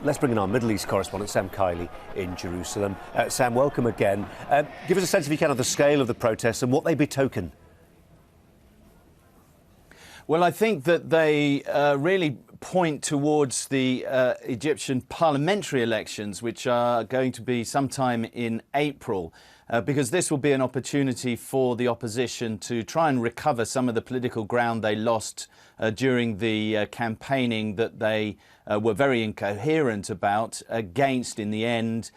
Let's bring in our Middle East correspondent, Sam Kiley, in Jerusalem. Sam, welcome again. Give us a sense, if you can, of the scale of the protests and what they betoken. Well, I think that they really point towards the Egyptian parliamentary elections, which are going to be sometime in April, because this will be an opportunity for the opposition to try and recover some of the political ground they lost during the campaigning that they were very incoherent about against, in the end,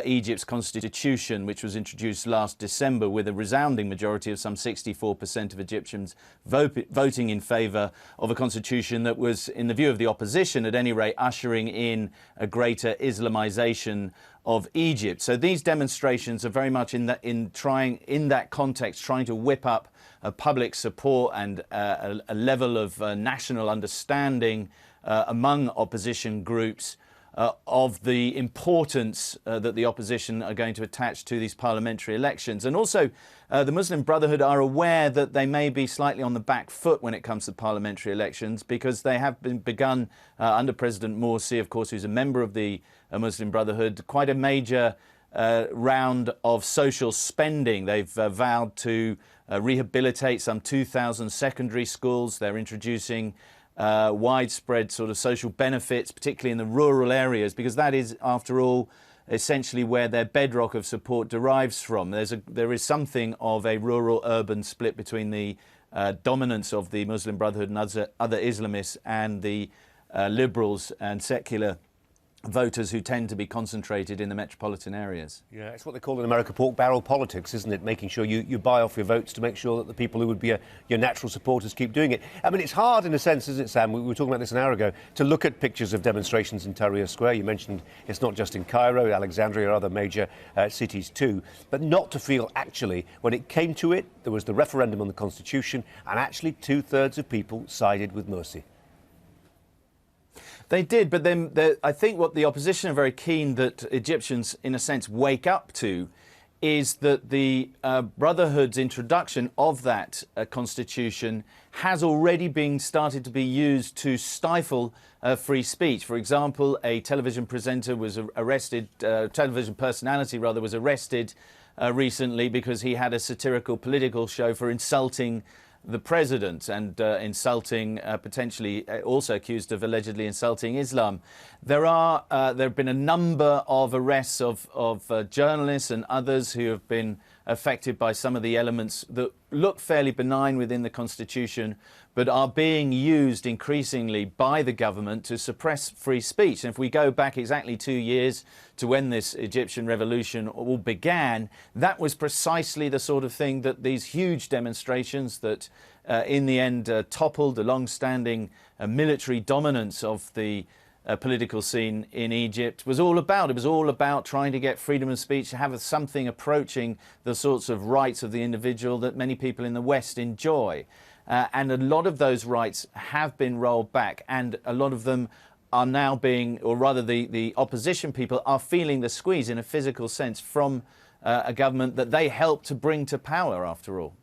Egypt's constitution, which was introduced last December with a resounding majority of some 64% of Egyptians voting in favour of a constitution that was, in the view of the opposition, at any rate, ushering in a greater Islamisation of Egypt. So these demonstrations are very much in that context, trying to whip up public support and a level of national understanding among opposition groups of the importance that the opposition are going to attach to these parliamentary elections. And also, the Muslim Brotherhood are aware that they may be slightly on the back foot when it comes to parliamentary elections, because they have begun under President Morsi, of course, who's a member of the Muslim Brotherhood, quite a major round of social spending. They've vowed to rehabilitate some 2,000 secondary schools. They're introducing widespread sort of social benefits, particularly in the rural areas, because that is, after all, essentially where their bedrock of support derives from. There is something of a rural-urban split between the dominance of the Muslim Brotherhood and other Islamists and the liberals and secular voters who tend to be concentrated in the metropolitan areas. Yeah, it's what they call in America pork barrel politics, isn't it? Making sure you buy off your votes to make sure that the people who would be your natural supporters keep doing it. I mean, it's hard in a sense, isn't it, Sam? We were talking about this an hour ago, to look at pictures of demonstrations in Tahrir Square. You mentioned it's not just in Cairo, Alexandria, or other major cities too, but not to feel actually, when it came to it, there was the referendum on the Constitution, and actually 2/3 of people sided with Morsi. They did, but then I think what the opposition are very keen that Egyptians, in a sense, wake up to is that the Brotherhood's introduction of that constitution has already been started to be used to stifle free speech. For example, a television presenter was arrested, television personality rather, was arrested recently because he had a satirical political show for insulting the president and insulting, potentially also accused of allegedly insulting Islam. There have been a number of arrests of journalists and others who have been affected by some of the elements that look fairly benign within the Constitution, but are being used increasingly by the government to suppress free speech. And if we go back exactly 2 years to when this Egyptian revolution all began, that was precisely the sort of thing that these huge demonstrations that in the end toppled the long-standing military dominance of the political scene in Egypt was all about. It was all about trying to get freedom of speech, to have something approaching the sorts of rights of the individual that many people in the West enjoy. And a lot of those rights have been rolled back, and a lot of them are now being, or rather the opposition people are feeling the squeeze in a physical sense from a government that they helped to bring to power, after all.